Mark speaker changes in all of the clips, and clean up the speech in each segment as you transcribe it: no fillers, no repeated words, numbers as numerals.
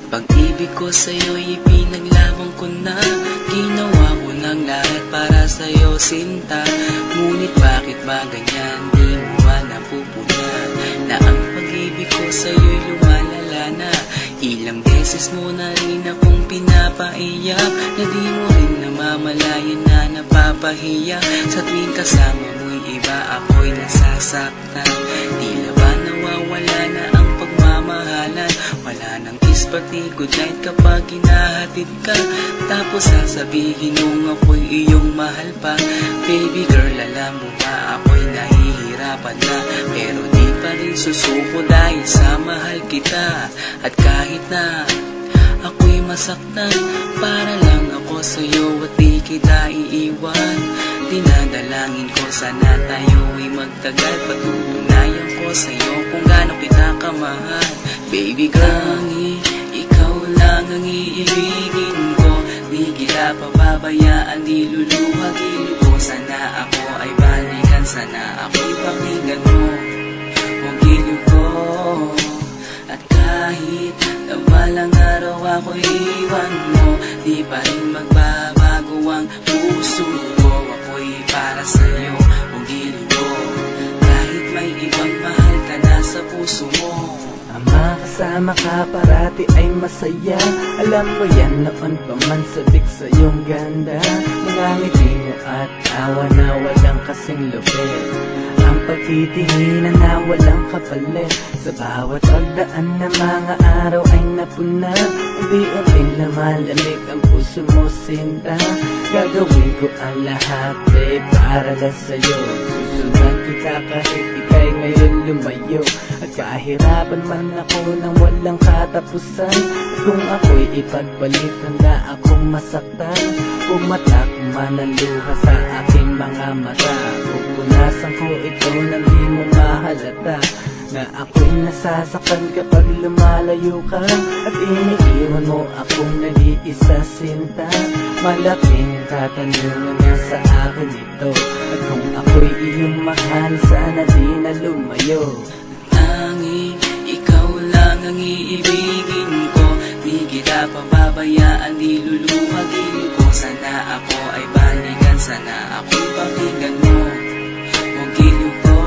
Speaker 1: Pag-ibig ko sa'yo'y ipinaglaban ko na. Ginawa ko ng lahat para sa'yo, sinta. Ngunit bakit ba ganyan, di mo ba napupuna na ang pag-ibig ko sa'yo'y lumalala na? Ilang beses mo na rin akong pinapaiyak, na di mo rin namamalayan na napapahiya. Sa tuwing kasama mo'y iba, ako'y nasasaktan. Tila ba nawawala na ang pagmamahalan? Wala nang kiss pati good night kapag hinahatid ka. Tapos sasabihin mong ako'y iyong mahal pa. Baby girl, alam mo ba ako'y nahihirapan na, pero di pa rin susuko dahil sa mahal kita. At kahit na ako'y masaktan, para lang ako sa'yo at di kita iiwan. Dinadalangin ko sana tayo'y magtagal. Patutunayan ko sa'yo kung gaano kita kamahal. Baby girl, ikaw lang ang iibigin ko. Di kita pababayaan, di luluhagin ko. Sana ako ay balikan, sana ako'y pakinggan mo ang giliw ko. At kahit na balang araw ako'y iwan mo, di pa rin magbabago ang puso ko. Ako'y para sa'yo, ang giliw ko. Kahit may ibang mahal ka na sa puso mo.
Speaker 2: Ang makasama ka parati ay masaya. Alam mo yan noon pa man sabik sa iyong ganda. Mga ngiti mo at tawa na walang kasing lupit. Ang pagtitinginan na walang kapalit. Sa bawat pagdaan na mga araw ay napuna. Unti-unting lumalamig ang puso mo, sinta. Gagawin ko ang lahat para lang sa'yo. Susundan kita kahit ika'y ngayon lumayo. At kahirapan man ako ng walang katapusan. At kung ako'y ipagbalik, handa akong masaktan. Pumatak man ang luha sa aking mga mata. Pupunasan ko ito nang di mo mahalata, na ako'y nasasaktan kapag lumalayo ka. At iniiwan mo akong nag-iisa, sinta. Malaking katanungan nga sa akin ito. At kung ako'y iyong mahal, sana di na lumayo.
Speaker 1: Tanging ikaw lang ang iibigin ko. Di kita pababayaan, di luluhagin ko. Sana ako ay balikan, sana ako'y pakinggan mo ang giliw ko.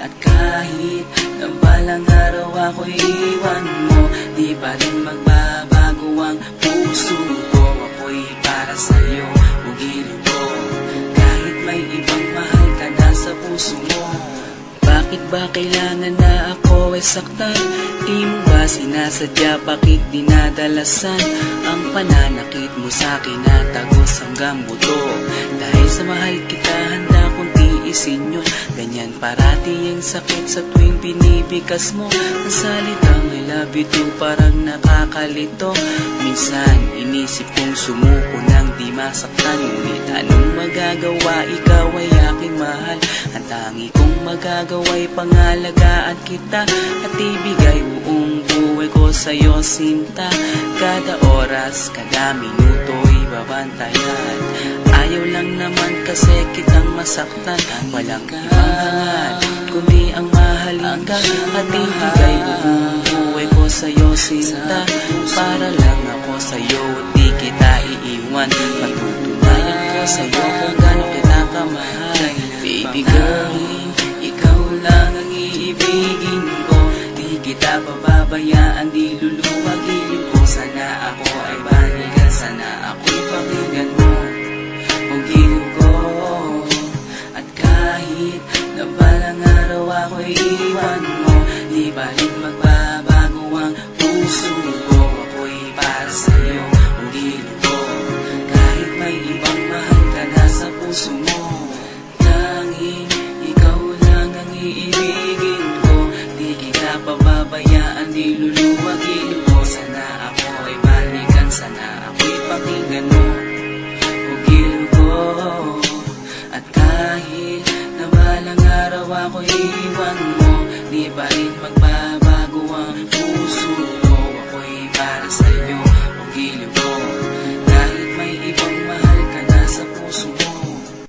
Speaker 1: At kahit na balang araw ako'y iwan mo, di pa rin magbabago ang puso ko. Ako'y para sa'yo, ang giliw ko. Kahit may ibang mahal ka na sa puso mo. Bakit ba kailangan na ako ay saktan? Di mo ba sinasadya, bakit dinadalasan ang pananakit mo sa'kin na tagos hanggang buto? Dahil sa mahal kita, handa kong tiisin yun. Ganyan parati ang sakit sa tuwing pinibikas mo. Ang salitang I love you too parang nakakalito. Minsan inisip kong sumuko nang di masaktan. Ngunit anong magagawa, ikaw ay aking mahal. Ang tangi kong magagawa'y pangalagaan kita. At ibigay buong buhay ko sa'yo, sinta. Kada oras, kada minuto'y babantayan. Ayaw lang naman kasi kitang masaktan. Walang ibang hangad, kundi ang mahalin ka. At ibigay buong buhay ko sa'yo, sinta. Para lang ako sa'yo at di kita iiwan. Patutunayan ko sa'yo kung gaano kita kamahal. Baby girl, ikaw lang ang iibigin ko. Di kita pababayaan, di luluwagin ko. Sana ako ay balikan, sana ako'y pakinggan mo ang giliw ko. At kahit na balang araw ako'y iwan mo, di pa rin magbabago ang puso ko. Ako'y para sa'yo, ang giliw ko. Kahit may ibang mahal ka na sa puso mo. Tanging ikaw lang ang iibigin ko. Di kita pababayaan, di luluwagin